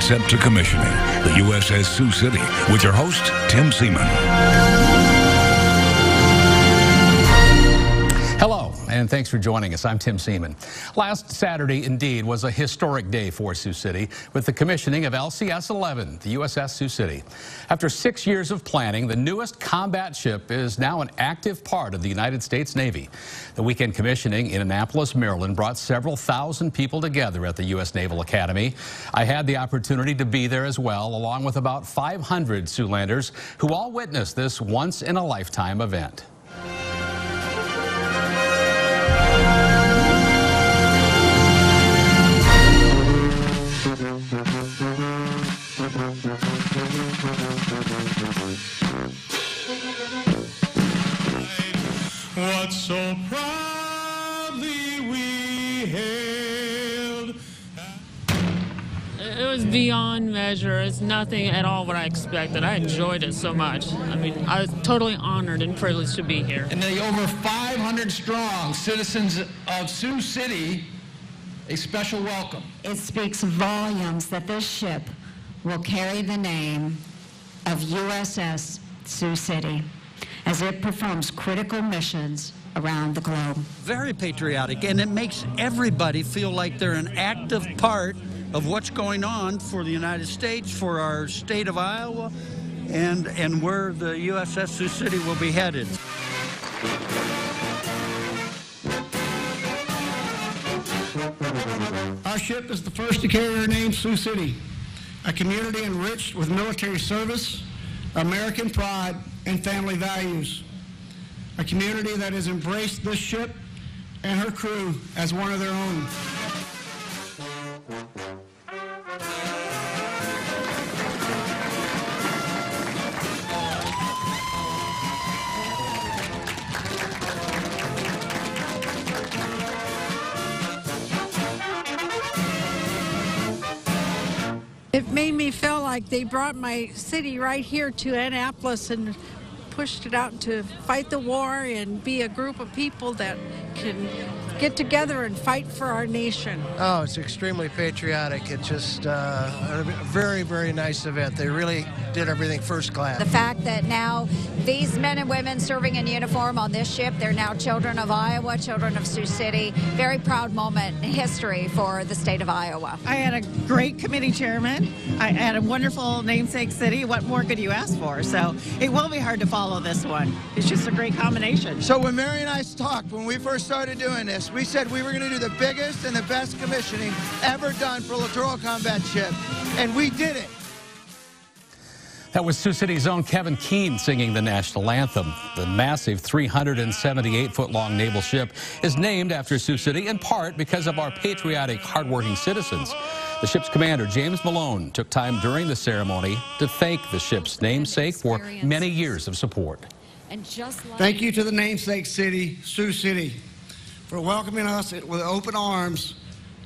set to commissioning the USS Sioux City with your host, Tim Seaman. Hello, and thanks for joining us. I'm Tim Seaman. Last Saturday, indeed, was a historic day for Sioux City with the commissioning of LCS-11, the USS Sioux City. After 6 years of planning, the newest combat ship is now an active part of the United States Navy. The weekend commissioning in Annapolis, Maryland, brought several thousand people together at the U.S. Naval Academy. I had the opportunity to be there as well, along with about 500 Siouxlanders who all witnessed this once-in-a-lifetime event. What so proudly we hailed. It was beyond measure. It's nothing at all what I expected. I enjoyed it so much. I mean, I was totally honored and privileged to be here. And the over 500 strong citizens of Sioux City, a special welcome. It speaks volumes that this ship will carry the name of USS Sioux City as it performs critical missions around the globe. Very patriotic, and it makes everybody feel like they're an active part of what's going on for the United States, for our state of Iowa, and where the USS Sioux City will be headed. Our ship is the first to carry our name, Sioux City, a community enriched with military service, American pride, and family values. A community that has embraced this ship and her crew as one of their own. It made me feel like they brought my city right here to Annapolis and pushed it out to fight the war and be a group of people that can get together and fight for our nation. Oh, it's extremely patriotic. It's just a very, very nice event. They really did everything first class. The fact that now these men and women serving in uniform on this ship, they're now children of Iowa, children of Sioux City. Very proud moment in history for the state of Iowa. I had a great committee chairman. I had a wonderful namesake city. What more could you ask for? So it will be hard to follow this one. It's just a great combination. So when Mary and I talked, when we first started doing this, we said we were going to do the biggest and the best commissioning ever done for a littoral combat ship, and we did it. That was Sioux City's own Kevin Keene singing the national anthem. The massive 378-foot-long naval ship is named after Sioux City in part because of our patriotic, hardworking citizens. The ship's commander, James Malone, took time during the ceremony to thank the ship's namesake for many years of support. Thank you to the namesake city, Sioux City, for welcoming us with open arms,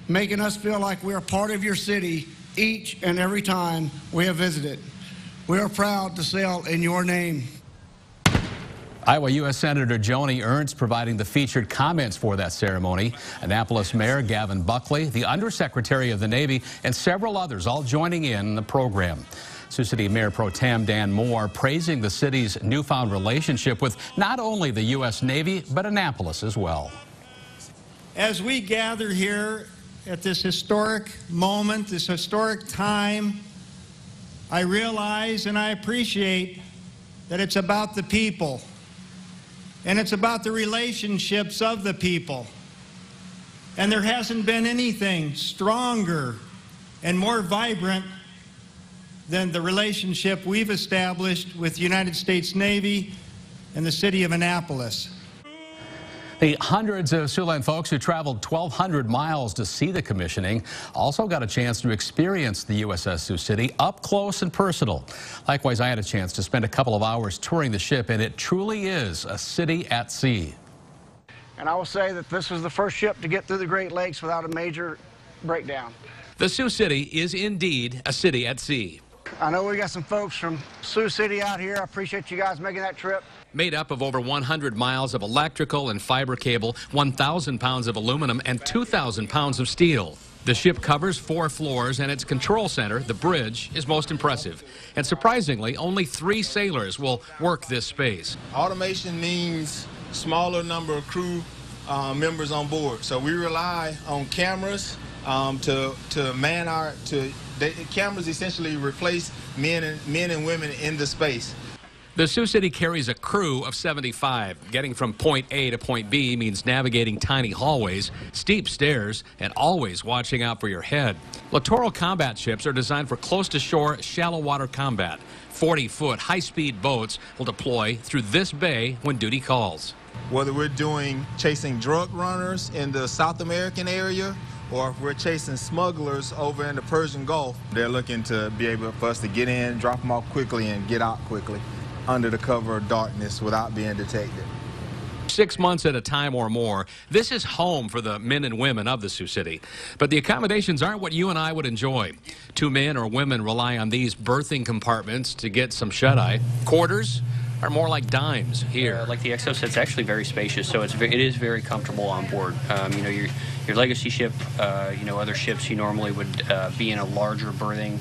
making us feel like we're a part of your city each and every time we have visited. We are proud to sail in your name. Iowa U.S. Senator Joni Ernst providing the featured comments for that ceremony. Annapolis Mayor Gavin Buckley, the Undersecretary of the Navy, and several others all joining in the program. Sioux City Mayor Pro Tem Dan Moore praising the city's newfound relationship with not only the U.S. Navy, but Annapolis as well. As we gather here at this historic moment, this historic time, I realize and I appreciate that it's about the people, and it's about the relationships of the people. And there hasn't been anything stronger and more vibrant than the relationship we've established with the United States Navy and the city of Annapolis. The hundreds of Siouxland folks who traveled 1,200 miles to see the commissioning also got a chance to experience the USS Sioux City up close and personal. Likewise, I had a chance to spend a couple of hours touring the ship, and it truly is a city at sea. And I will say that this was the first ship to get through the Great Lakes without a major breakdown. The Sioux City is indeed a city at sea. I know we got some folks from Sioux City out here. I appreciate you guys making that trip. Made up of over 100 miles of electrical and fiber cable, 1,000 pounds of aluminum, and 2,000 pounds of steel. The ship covers 4 floors, and its control center, the bridge, is most impressive. And surprisingly, only 3 sailors will work this space. Automation means smaller number of crew members on board. So we rely on cameras to man our. Cameras essentially replace men and women in the space. The Sioux City carries a crew of 75. Getting from point A to point B means navigating tiny hallways, steep stairs, and always watching out for your head. Littoral combat ships are designed for close-to-shore, shallow water combat. 40-foot high-speed boats will deploy through this bay when duty calls. Whether we're chasing drug runners in the South American area, or if we're chasing smugglers over in the Persian Gulf, they're looking to be able for us to get in, drop them off quickly, and get out quickly under the cover of darkness without being detected. 6 months at a time or more, this is home for the men and women of the Sioux City. But the accommodations aren't what you and I would enjoy. 2 men or women rely on these berthing compartments to get some shut-eye. Quarters are more like dimes here. Like the Exos, it's actually very spacious, so it is very comfortable on board. You know, your legacy ship, you know, other ships you normally would be in a larger berthing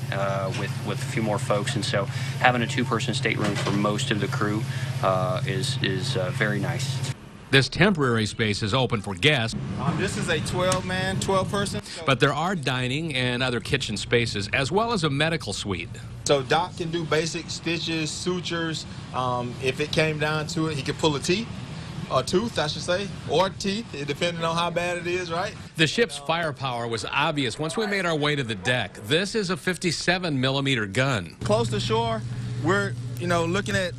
with a few more folks, and so having a 2-person stateroom for most of the crew is very nice. This temporary space is open for guests. This is a 12-person. But there are dining and other kitchen spaces, as well as a medical suite. So Doc can do basic stitches, sutures. If it came down to it, he could pull a tooth, I should say, or teeth, depending on how bad it is, right? The ship's firepower was obvious once we made our way to the deck. This is a 57-millimeter gun. Close to shore, we're, looking at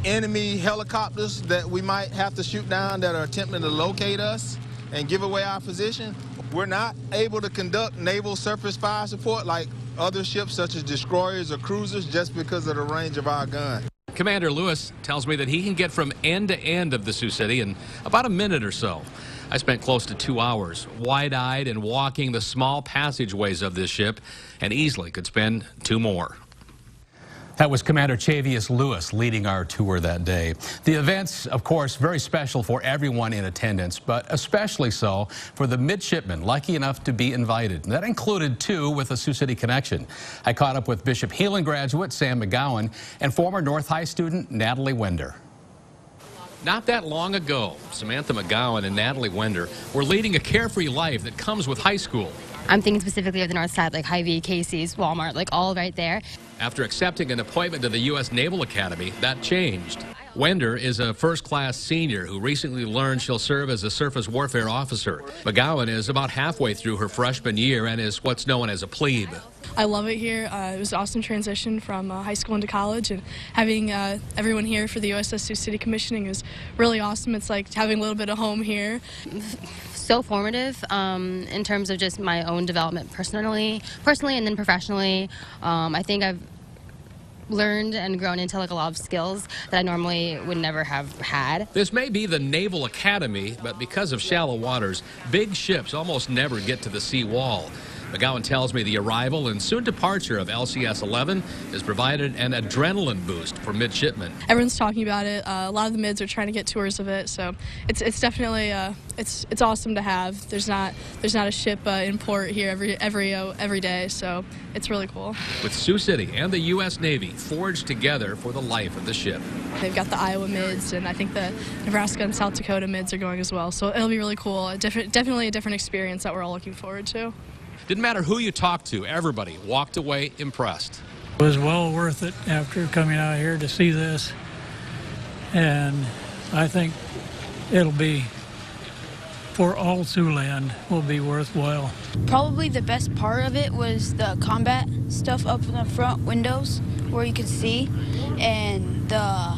enemy helicopters that we might have to shoot down that are attempting to locate us and give away our position. We're not able to conduct naval surface fire support like other ships such as destroyers or cruisers just because of the range of our gun. Commander Lewis tells me that he can get from end to end of the Sioux City in about a minute or so. I spent close to 2 hours, wide-eyed and walking the small passageways of this ship, and easily could spend 2 more. That was Commander Chavius Lewis leading our tour that day. The event's, of course, very special for everyone in attendance, but especially so for the midshipmen lucky enough to be invited. And that included 2 with a Sioux City connection. I caught up with Bishop Heelan graduate Sam McGowan and former North High student Natalie Wender. Not that long ago, Samantha McGowan and Natalie Wender were leading a carefree life that comes with high school. I'm thinking specifically of the north side, like Hy-Vee, Casey's, Walmart, like all right there. After accepting an appointment to the U.S. Naval Academy, that changed. Wender is a first-class senior who recently learned she'll serve as a surface warfare officer. McGowan is about halfway through her freshman year and is what's known as a plebe. I love it here. It was an awesome transition from high school into college, and having everyone here for the USS Sioux City commissioning is really awesome. It's like having a little bit of home here. So formative in terms of just my own development personally and then professionally. I think I've learned and grown into like a lot of skills that I normally would never have had. This may be the Naval Academy, but because of shallow waters, big ships almost never get to the sea wall. McGowan tells me the arrival and soon departure of LCS-11 has provided an adrenaline boost for midshipmen. Everyone's talking about it. A lot of the mids are trying to get tours of it, so it's definitely it's awesome to have. There's not a ship in port here every day, so it's really cool. With Sioux City and the U.S. Navy forged together for the life of the ship. They've got the Iowa mids, and I think the Nebraska and South Dakota mids are going as well, so it'll be really cool. Definitely a different experience that we're all looking forward to. Didn't matter who you talked to, everybody walked away impressed. It was well worth it after coming out here to see this, and I think it'll be, for all Siouxland, will be worthwhile. Probably the best part of it was the combat stuff up in the front windows where you could see, and the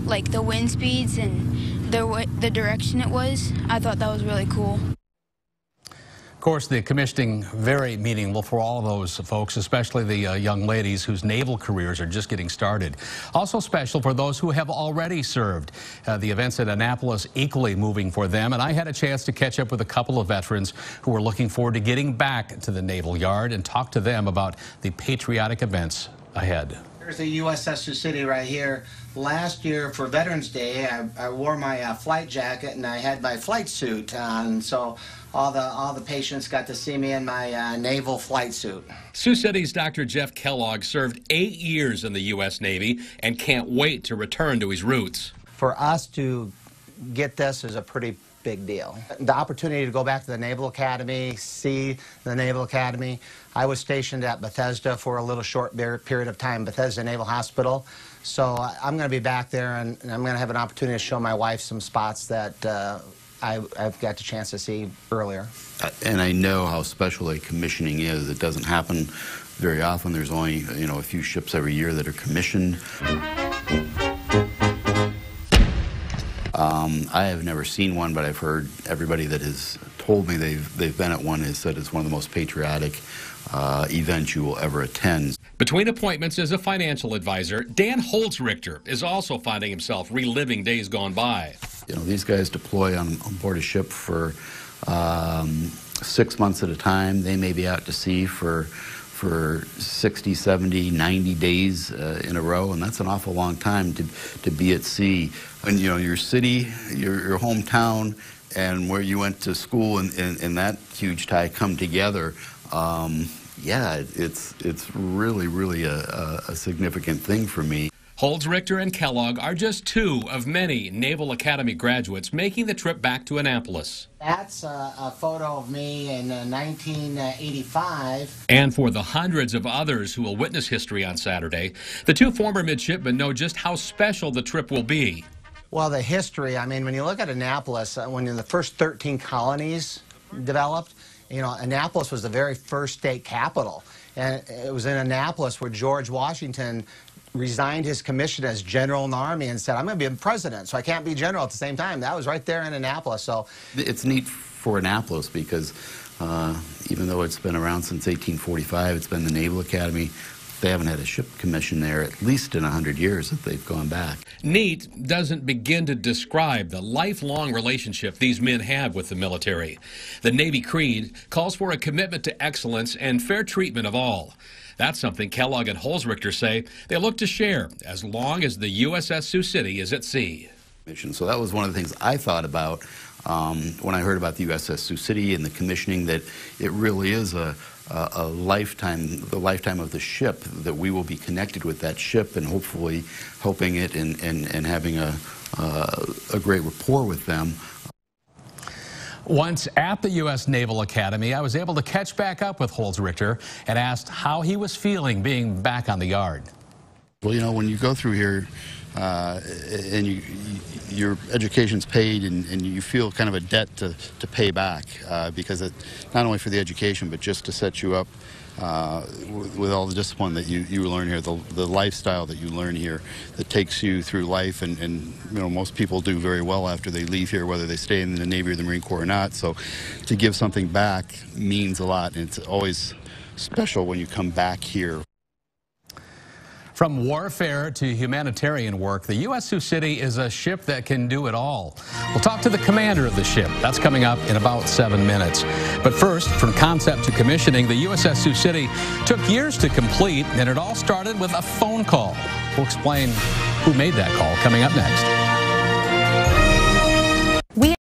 like the wind speeds and the direction it was. I thought that was really cool. Of course, the commissioning very meaningful for all of those folks, especially the young ladies whose naval careers are just getting started. Also special for those who have already served. The events at Annapolis equally moving for them, and I had a chance to catch up with a couple of veterans who were looking forward to getting back to the Naval Yard and talk to them about the patriotic events ahead. There's the USS Sioux City right here. Last year for Veterans Day, I wore my flight jacket and I had my flight suit on, so all the patients got to see me in my naval flight suit. Sioux City's Dr. Jeff Kellogg served 8 years in the U.S. Navy and can't wait to return to his roots. For us to get this is a pretty big deal. The opportunity to go back to the Naval Academy, see the Naval Academy. I was stationed at Bethesda for a little short period of time, Bethesda Naval Hospital. So I'm going to be back there, and I'm going to have an opportunity to show my wife some spots that I've got the chance to see earlier. And I know how special a commissioning is. It doesn't happen very often. There's only, a few ships every year that are commissioned. I have never seen one, but I've heard everybody that has told me they've been at one has said it's one of the most patriotic events you will ever attend. Between appointments as a financial advisor, Dan Holzrichter is also finding himself reliving days gone by. These guys deploy on board a ship for 6 months at a time. They may be out to sea for 60, 70, 90 days in a row, and that's an awful long time to be at sea. And your city, your hometown, and where you went to school and that huge tie come together. Yeah, it's really a significant thing for me. Holzrichter and Kellogg are just two of many Naval Academy graduates making the trip back to Annapolis. That's a photo of me in 1985. And for the hundreds of others who will witness history on Saturday, the two former midshipmen know just how special the trip will be. Well, the history, I mean, when you look at Annapolis, when the first 13 colonies developed, Annapolis was the very first state capital. And it was in Annapolis where George Washington resigned his commission as general in the Army and said, I'm going to be president, so I can't be general at the same time. That was right there in Annapolis. So it's neat for Annapolis because even though it's been around since 1845, it's been the Naval Academy. They haven't had a ship commission there at least in 100 years that they've gone back. Neat doesn't begin to describe the lifelong relationship these men have with the military. The Navy creed calls for a commitment to excellence and fair treatment of all. That's something Kellogg and Holzrichter say they look to share as long as the USS Sioux City is at sea. So that was one of the things I thought about when I heard about the USS Sioux City and the commissioning, that it really is the lifetime of the ship, that we will be connected with that ship and hopefully helping it and having a great rapport with them. Once at the U.S. Naval Academy, I was able to catch back up with Holzrichter and asked how he was feeling being back on the yard. Well, when you go through here and your education's paid and you feel kind of a debt to pay back because it, not only for the education but just to set you up with all the discipline that you learn here, the lifestyle that you learn here that takes you through life, and most people do very well after they leave here, whether they stay in the Navy or the Marine Corps or not. So to give something back means a lot, and it's always special when you come back here. From warfare to humanitarian work, the U.S. Sioux City is a ship that can do it all. We'll talk to the commander of the ship. That's coming up in about 7 minutes. But first, from concept to commissioning, the USS Sioux City took years to complete, and it all started with a phone call. We'll explain who made that call coming up next.